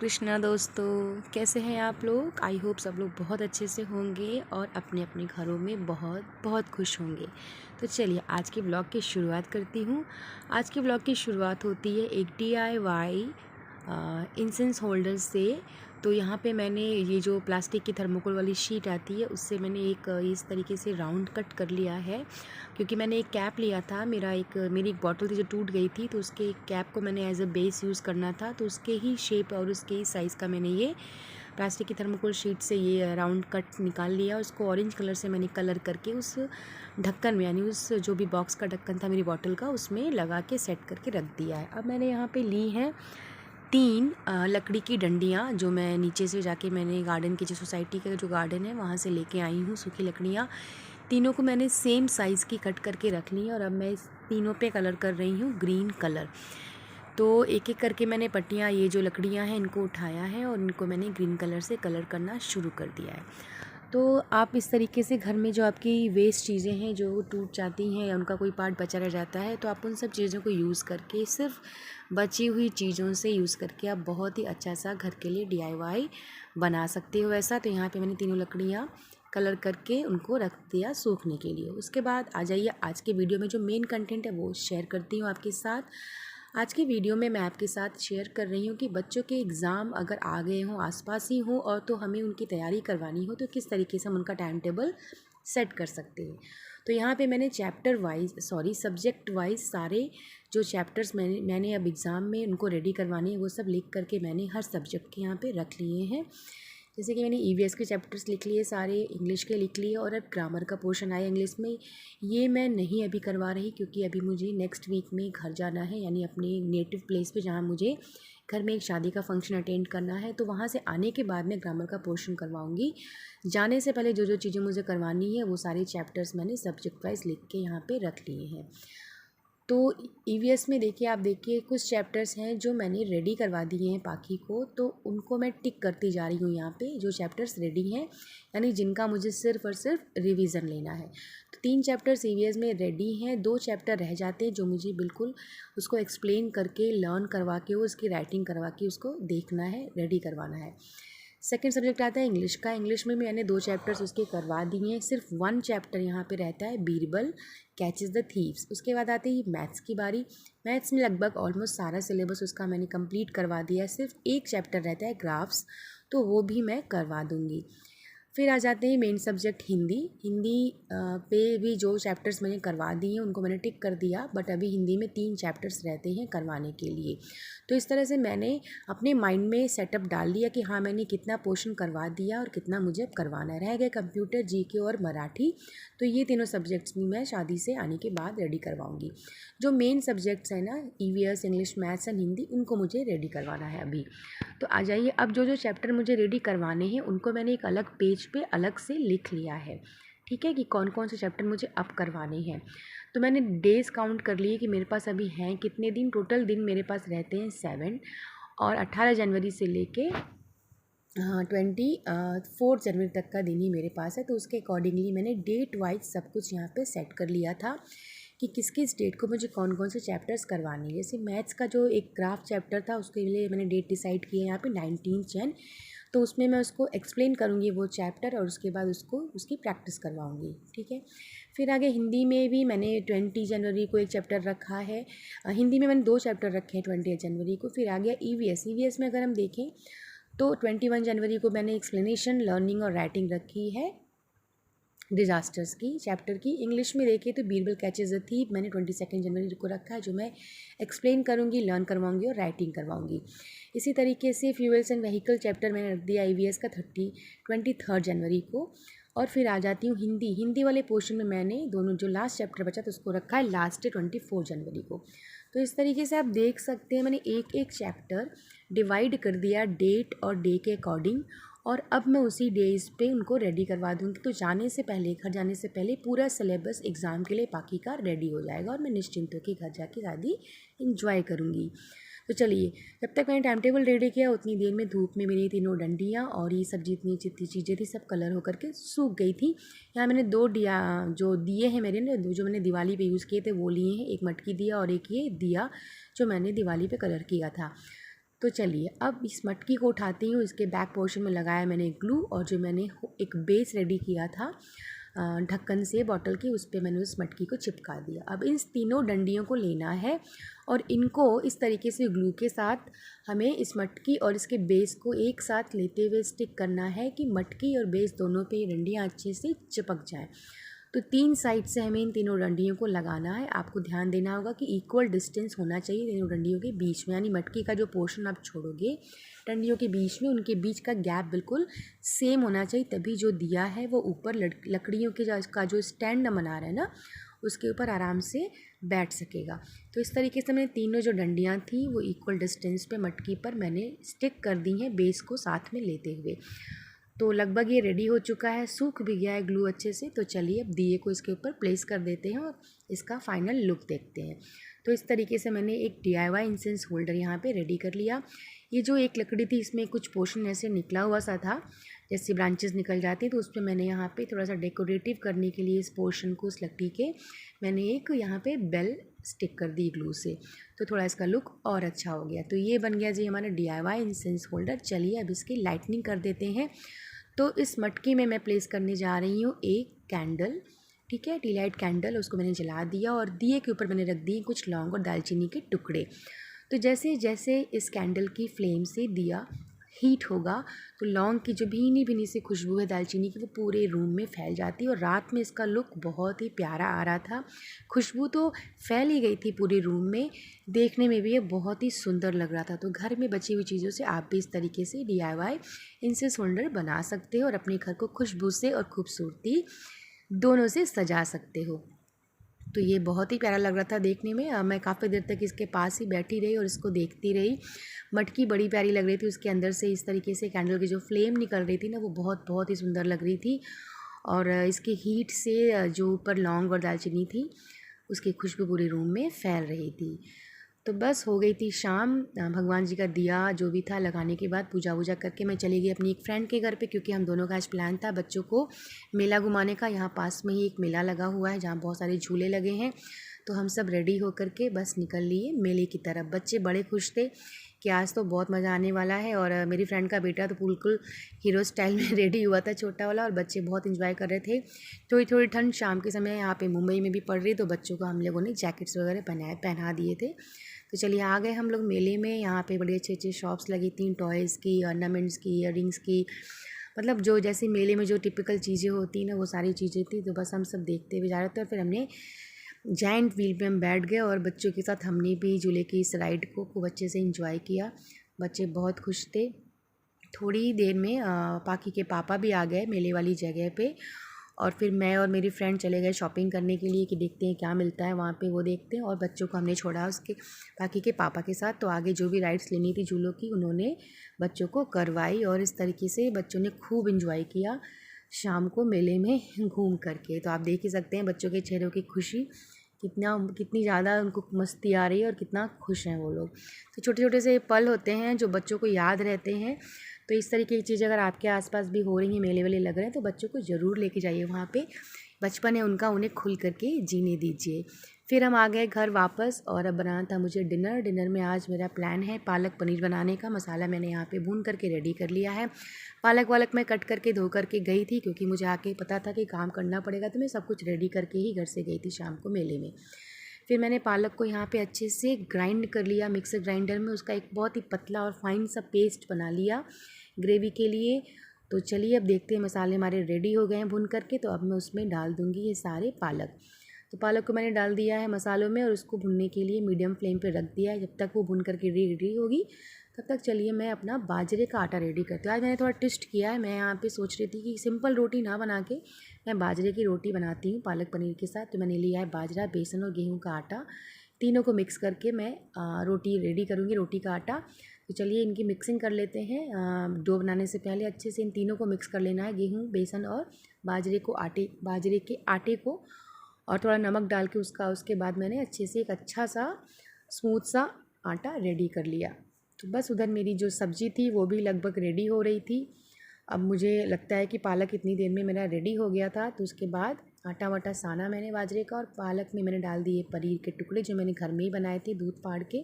कृष्णा दोस्तों, कैसे हैं आप लोग। आई होप सब लोग बहुत अच्छे से होंगे और अपने अपने घरों में बहुत बहुत खुश होंगे। तो चलिए आज के ब्लॉग की शुरुआत करती हूँ। आज के ब्लॉग की शुरुआत होती है एक DIY इंसेंस होल्डर से। तो यहाँ पे मैंने ये जो प्लास्टिक की थर्मोकोल वाली शीट आती है उससे मैंने एक इस तरीके से राउंड कट कर लिया है, क्योंकि मैंने एक कैप लिया था। मेरी एक बॉटल थी जो टूट गई थी, तो उसके एक कैप को मैंने एज अ बेस यूज़ करना था। तो उसके ही शेप और उसके ही साइज़ का मैंने ये प्लास्टिक की थर्मोकोल शीट से ये राउंड कट निकाल लिया। उसको ऑरेंज कलर से मैंने कलर करके उस ढक्कन में, यानी उस जो भी बॉक्स का ढक्कन था मेरी बॉटल का, उसमें लगा के सेट करके रख दिया है। अब मैंने यहाँ पे ली हैं 3 लकड़ी की डंडियाँ, जो मैं नीचे से जाके मैंने गार्डन के, जो सोसाइटी का जो गार्डन है वहाँ से लेके आई हूँ। सूखी लकड़ियाँ तीनों को मैंने सेम साइज़ की कट करके रख ली है और अब मैं इस तीनों पे कलर कर रही हूँ ग्रीन कलर। तो एक एक करके मैंने पट्टियाँ, ये जो लकड़ियाँ हैं इनको उठाया है और इनको मैंने ग्रीन कलर से कलर करना शुरू कर दिया है। तो आप इस तरीके से घर में जो आपकी वेस्ट चीज़ें हैं जो टूट जाती हैं या उनका कोई पार्ट बचा रह जाता है, तो आप उन सब चीज़ों को यूज़ करके, सिर्फ बची हुई चीज़ों से यूज़ करके आप बहुत ही अच्छा सा घर के लिए DIY बना सकते हो ऐसा। तो यहाँ पे मैंने तीनों लकड़ियाँ कलर करके उनको रख दिया सूखने के लिए। उसके बाद आ जाइए आज के वीडियो में जो मेन कंटेंट है वो शेयर करती हूँ आपके साथ। आज की वीडियो में मैं आपके साथ शेयर कर रही हूँ कि बच्चों के एग्ज़ाम अगर आ गए हों, आसपास ही हों, और तो हमें उनकी तैयारी करवानी हो तो किस तरीके से हम उनका टाइम टेबल सेट कर सकते हैं। तो यहाँ पे मैंने सब्जेक्ट वाइज सारे जो चैप्टर्स मैंने अब एग्ज़ाम में उनको रेडी करवाने हैं वो सब लिख करके मैंने हर सब्जेक्ट के यहाँ पे रख लिए हैं। जैसे कि मैंने EVS के चैप्टर्स लिख लिए, सारे इंग्लिश के लिख लिए, और अब ग्रामर का पोर्शन आया इंग्लिश में। ये मैं नहीं अभी करवा रही क्योंकि अभी मुझे नेक्स्ट वीक में घर जाना है, यानी अपने नेटिव प्लेस पे, जहाँ मुझे घर में एक शादी का फंक्शन अटेंड करना है। तो वहाँ से आने के बाद मैं ग्रामर का पोर्शन करवाऊँगी। जाने से पहले जो जो चीज़ें मुझे करवानी है वो सारे चैप्टर्स मैंने सब्जेक्ट वाइज लिख के यहाँ पर रख लिए हैं। तो EVS में देखिए कुछ चैप्टर्स हैं जो मैंने रेडी करवा दिए हैं पाखी को, तो उनको मैं टिक करती जा रही हूँ यहाँ पे, जो चैप्टर्स रेडी हैं, यानी जिनका मुझे सिर्फ और सिर्फ रिवीजन लेना है। तो 3 चैप्टर्स EVS में रेडी हैं, 2 चैप्टर रह जाते हैं जो मुझे बिल्कुल उसको एक्सप्लेन करके, लर्न करवा के, उसकी राइटिंग करवा के उसको देखना है, रेडी करवाना है। सेकेंड सब्जेक्ट आता है इंग्लिश का। इंग्लिश में मैंने 2 चैप्टर्स उसके करवा दिए हैं। सिर्फ 1 चैप्टर यहाँ पे रहता है, बीरबल कैचेस द थीव्स। उसके बाद आती है मैथ्स की बारी। मैथ्स में लगभग ऑलमोस्ट सारा सिलेबस उसका मैंने कंप्लीट करवा दिया है। सिर्फ एक चैप्टर रहता है ग्राफ्स, तो वो भी मैं करवा दूँगी। फिर आ जाते हैं मेन सब्जेक्ट हिंदी। हिंदी पे भी जो चैप्टर्स मैंने करवा दिए हैं उनको मैंने टिक कर दिया, बट अभी हिंदी में 3 चैप्टर्स रहते हैं करवाने के लिए। तो इस तरह से मैंने अपने माइंड में सेटअप डाल लिया कि हाँ, मैंने कितना पोर्शन करवा दिया और कितना मुझे करवाना है। रह गए कंप्यूटर, GK और मराठी। तो ये तीनों सब्जेक्ट्स भी मैं शादी से आने के बाद रेडी करवाऊँगी। जो मेन सब्जेक्ट्स हैं ना, EVS, English, maths and Hindi, उनको मुझे रेडी करवाना है अभी। तो आ जाइए, अब जो जो चैप्टर मुझे रेडी करवाने हैं उनको मैंने एक अलग पेज पे अलग से लिख लिया है, ठीक है, कि कौन कौन से चैप्टर मुझे अब करवाने हैं। तो मैंने डेज़ काउंट कर लिए कि मेरे पास अभी हैं कितने दिन। टोटल दिन मेरे पास रहते हैं 7, और 18 जनवरी से लेके 24 जनवरी तक का दिन ही मेरे पास है। तो उसके अकॉर्डिंगली मैंने डेट वाइज सब कुछ यहाँ पे सेट कर लिया था कि किस किस डेट को मुझे कौन कौन से चैप्टर्स करवाने हैं। जैसे मैथ्स का जो एक ग्राफ चैप्टर था उसके लिए मैंने डेट डिसाइड की है यहाँ पे 19 जन। तो उसमें मैं उसको एक्सप्लेन करूँगी वो चैप्टर, और उसके बाद उसकी प्रैक्टिस करवाऊँगी, ठीक है। फिर आगे हिंदी में भी मैंने 20 जनवरी को एक चैप्टर रखा है। हिंदी में मैंने 2 चैप्टर रखे हैं 20 जनवरी को। फिर आ गया EVS में अगर हम देखें तो 21 जनवरी को मैंने एक्सप्लेनेशन, लर्निंग और राइटिंग रखी है डिज़ास्टर्स की चैप्टर की। इंग्लिश में देखिए तो बीरबल कैचेस द थीव मैंने 22 जनवरी को रखा है, जो मैं एक्सप्लेन करूँगी, लर्न करवाऊँगी और राइटिंग करवाऊँगी। इसी तरीके से फ्यूल्स एंड व्हीकल चैप्टर मैंने रख दिया EVS का 23 जनवरी को। और फिर आ जाती हूँ हिंदी वाले पोर्शन में मैंने दोनों जो लास्ट चैप्टर बचा तो उसको रखा है लास्ट 24 जनवरी को। तो इस तरीके से आप देख सकते हैं मैंने एक एक चैप्टर डिवाइड कर दिया डेट और डे के अकॉर्डिंग, और अब मैं उसी डेज पे उनको रेडी करवा दूँगी। तो घर जाने से पहले पूरा सिलेबस एग्ज़ाम के लिए बाकी का रेडी हो जाएगा और मैं निश्चिंत होकर घर जाके शादी इंजॉय करूँगी। तो चलिए, जब तक मैंने टाइम टेबल रेडी किया उतनी देर में धूप में मेरी तीनों डंडियाँ और ये सब जितनी जितनी चीज़ें थी सब कलर होकर के सूख गई थी। यहाँ मैंने 2 जो दिए हैं मेरे ने, जो मैंने दिवाली पे यूज़ किए थे वो लिए हैं, एक मटकी दिया और एक ये दिया जो मैंने दिवाली पे कलर किया था। तो चलिए अब इस मटकी को उठाती हूँ, इसके बैक पोर्शन में लगाया मैंने ग्लू, और जो मैंने एक बेस रेडी किया था ढक्कन से बॉटल की, उस पर मैंने उस मटकी को चिपका दिया। अब इन तीनों डंडियों को लेना है और इनको इस तरीके से ग्लू के साथ हमें इस मटकी और इसके बेस को एक साथ लेते हुए स्टिक करना है कि मटकी और बेस दोनों पे ये डंडियाँ अच्छे से चिपक जाएँ। तो 3 साइड से हमें इन तीनों डंडियों को लगाना है। आपको ध्यान देना होगा कि इक्वल डिस्टेंस होना चाहिए तीनों डंडियों के बीच में, यानी मटकी का जो पोर्शन आप छोड़ोगे डंडियों के बीच में, उनके बीच का गैप बिल्कुल सेम होना चाहिए, तभी जो दिया है वो ऊपर लकड़ियों के का जो स्टैंड बना रहा है ना, उसके ऊपर आराम से बैठ सकेगा। तो इस तरीके से मैंने तीनों जो डंडियाँ थी वो इक्वल डिस्टेंस पे मटकी पर मैंने स्टिक कर दी हैं बेस को साथ में लेते हुए। तो लगभग ये रेडी हो चुका है, सूख भी गया है ग्लू अच्छे से। तो चलिए अब दिए को इसके ऊपर प्लेस कर देते हैं और इसका फाइनल लुक देखते हैं। तो इस तरीके से मैंने एक DIY इंसेंस होल्डर यहाँ पे रेडी कर लिया। ये जो एक लकड़ी थी इसमें कुछ पोर्शन ऐसे निकला हुआ सा था, जैसे ब्रांचेस निकल जाती, तो उस पर मैंने यहाँ पे थोड़ा सा डेकोरेटिव करने के लिए इस पोर्शन को, उस लकड़ी के, मैंने एक यहाँ पे बेल स्टिक कर दी ग्लू से, तो थोड़ा इसका लुक और अच्छा हो गया। तो ये बन गया जी हमारा DIY इंसेंस होल्डर। चलिए अब इसकी लाइटनिंग कर देते हैं। तो इस मटकी में मैं प्लेस करने जा रही हूँ एक कैंडल, ठीक है, टी लाइट कैंडल। उसको मैंने जला दिया और दिए के ऊपर मैंने रख दिए कुछ लौंग और दालचीनी के टुकड़े। तो जैसे जैसे इस कैंडल की फ्लेम से दिया हीट होगा तो लौंग की जो भीनी भीनी सी खुशबू है दालचीनी की, वो पूरे रूम में फैल जाती है। और रात में इसका लुक बहुत ही प्यारा आ रहा था, खुशबू तो फैल ही गई थी पूरे रूम में, देखने में भी ये बहुत ही सुंदर लग रहा था। तो घर में बची हुई चीज़ों से आप भी इस तरीके से DIY इंसेंस होल्डर बना सकते हो और अपने घर को खुशबू से और खूबसूरती दोनों से सजा सकते हो। तो ये बहुत ही प्यारा लग रहा था देखने में। मैं काफ़ी देर तक इसके पास ही बैठी रही और इसको देखती रही। मटकी बड़ी प्यारी लग रही थी, उसके अंदर से इस तरीके से कैंडल की जो फ्लेम निकल रही थी ना, वो बहुत बहुत ही सुंदर लग रही थी। और इसकी हीट से जो ऊपर लौंग और दालचीनी थी उसकी खुशबू पूरे रूम में फैल रही थी। तो बस हो गई थी शाम। भगवान जी का दिया जो भी था लगाने के बाद पूजा वूजा करके मैं चली गई अपनी एक फ्रेंड के घर पे, क्योंकि हम दोनों का आज प्लान था बच्चों को मेला घुमाने का। यहाँ पास में ही एक मेला लगा हुआ है जहाँ बहुत सारे झूले लगे हैं। तो हम सब रेडी होकर के बस निकल लिए मेले की तरफ। बच्चे बड़े खुश थे कि आज तो बहुत मज़ा आने वाला है। और मेरी फ्रेंड का बेटा तो बिल्कुल हीरो स्टाइल में रेडी हुआ था, छोटा वाला, और बच्चे बहुत इंजॉय कर रहे थे। थोड़ी थोड़ी ठंड शाम के समय यहाँ पे मुंबई में भी पड़ रही, तो बच्चों को हम लोगों ने जैकेट्स वगैरह पहना दिए थे। तो चलिए आ गए हम लोग मेले में। यहाँ पे बड़ी अच्छी अच्छी शॉप्स लगी थी, टॉयज़ की, ऑर्नामेंट्स की, ईयररिंग्स की, मतलब जो जैसे मेले में जो टिपिकल चीज़ें होती ना, वो सारी चीज़ें थी। तो बस हम सब देखते हुए जा रहे थे और फिर हमने जायंट व्हील पे हम बैठ गए और बच्चों के साथ हमने भी झूले की इस राइड को खूब अच्छे से एंजॉय किया। बच्चे बहुत खुश थे। थोड़ी देर में पाकी के पापा भी आ गए मेले वाली जगह पे, और फिर मैं और मेरी फ्रेंड चले गए शॉपिंग करने के लिए कि देखते हैं क्या मिलता है वहाँ पे, वो देखते हैं। और बच्चों को हमने छोड़ा उसके पाकी के पापा के साथ। तो आगे जो भी राइड्स लेनी थी झूलों की उन्होंने बच्चों को करवाई और इस तरीके से बच्चों ने खूब इंजॉय किया शाम को मेले में घूम करके। तो आप देख ही सकते हैं बच्चों के चेहरों की खुशी, कितनी ज़्यादा उनको मस्ती आ रही है और कितना खुश हैं वो लोग। तो छोटे छोटे से पल होते हैं जो बच्चों को याद रहते हैं। तो इस तरीके की चीज़ अगर आपके आसपास भी हो रही हैं, मेले वेले लग रहे हैं, तो बच्चों को ज़रूर लेके जाइए वहाँ पे। बचपन है उनका, उन्हें खुल करके जीने दीजिए। फिर हम आ गए घर वापस और अब बनाना था मुझे डिनर में आज मेरा प्लान है पालक पनीर बनाने का। मसाला मैंने यहाँ पे भून करके रेडी कर लिया है। पालक वालक मैं कट करके धो करके गई थी, क्योंकि मुझे आके पता था कि काम करना पड़ेगा, तो मैं सब कुछ रेडी करके ही घर से गई थी शाम को मेले में। फिर मैंने पालक को यहाँ पे अच्छे से ग्राइंड कर लिया मिक्सर ग्राइंडर में, उसका एक बहुत ही पतला और फाइन सा पेस्ट बना लिया ग्रेवी के लिए। तो चलिए अब देखते हैं, मसाले हमारे रेडी हो गए हैं भून करके। तो अब मैं उसमें डाल दूँगी ये सारे पालक। तो पालक को मैंने डाल दिया है मसालों में और उसको भुनने के लिए मीडियम फ्लेम पे रख दिया है। जब तक वो भुन करके रेडी होगी तब तक चलिए मैं अपना बाजरे का आटा रेडी करती हूँ। आज मैंने थोड़ा ट्विस्ट किया है, मैं यहाँ पे सोच रही थी कि सिंपल रोटी ना बना के मैं बाजरे की रोटी बनाती हूँ पालक पनीर के साथ। तो मैंने लिया है बाजरा, बेसन और गेहूँ का आटा, तीनों को मिक्स करके मैं रोटी रेडी करूँगी, रोटी का आटा। तो चलिए इनकी मिक्सिंग कर लेते हैं। डो बनाने से पहले अच्छे से इन तीनों को मिक्स कर लेना है, गेहूँ, बेसन और बाजरे के आटे को, और थोड़ा नमक डाल के उसके बाद मैंने अच्छे से एक अच्छा सा स्मूथ सा आटा रेडी कर लिया। तो बस उधर मेरी जो सब्ज़ी थी वो भी लगभग रेडी हो रही थी। अब मुझे लगता है कि पालक इतनी देर में मेरा रेडी हो गया था। तो उसके बाद आटा वाटा साना मैंने बाजरे का, और पालक में मैंने डाल दिए पनीर के टुकड़े जो मैंने घर में ही बनाए थे दूध फाड़ के,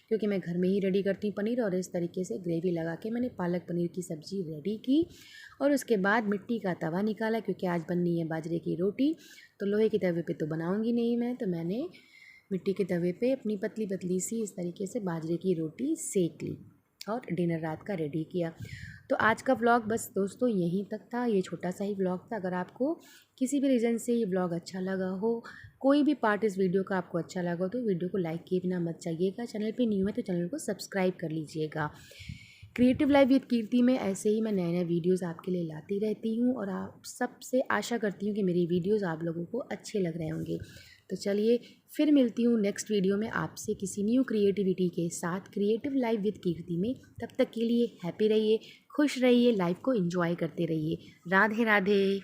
क्योंकि मैं घर में ही रेडी करती हूँ पनीर। और इस तरीके से ग्रेवी लगा के मैंने पालक पनीर की सब्ज़ी रेडी की। और उसके बाद मिट्टी का तवा निकाला, क्योंकि आज बननी है बाजरे की रोटी, तो लोहे के तवे पे तो बनाऊँगी नहीं मैं, तो मैंने मिट्टी के तवे पे अपनी पतली पतली सी इस तरीके से बाजरे की रोटी सेक ली और डिनर रात का रेडी किया। तो आज का व्लॉग बस दोस्तों यहीं तक था। ये छोटा सा ही व्लॉग था। अगर आपको किसी भी रीज़न से ये व्लॉग अच्छा लगा हो, कोई भी पार्ट इस वीडियो का आपको अच्छा लगा हो, तो वीडियो को लाइक किए बिना मत जाइएगा। चैनल पे न्यू है तो चैनल को सब्सक्राइब कर लीजिएगा। क्रिएटिव लाइफ विद कीर्ति में ऐसे ही मैं नए नए वीडियोज़ आपके लिए लाती रहती हूँ, और आप सबसे आशा करती हूँ कि मेरी वीडियोज़ आप लोगों को अच्छे लग रहे होंगे। तो चलिए फिर मिलती हूँ नेक्स्ट वीडियो में आपसे किसी न्यू क्रिएटिविटी के साथ, क्रिएटिव लाइफ विद कीर्ति में। तब तक के लिए हैप्पी रहिए, खुश रहिए, लाइफ को एंजॉय करते रहिए। राधे राधे।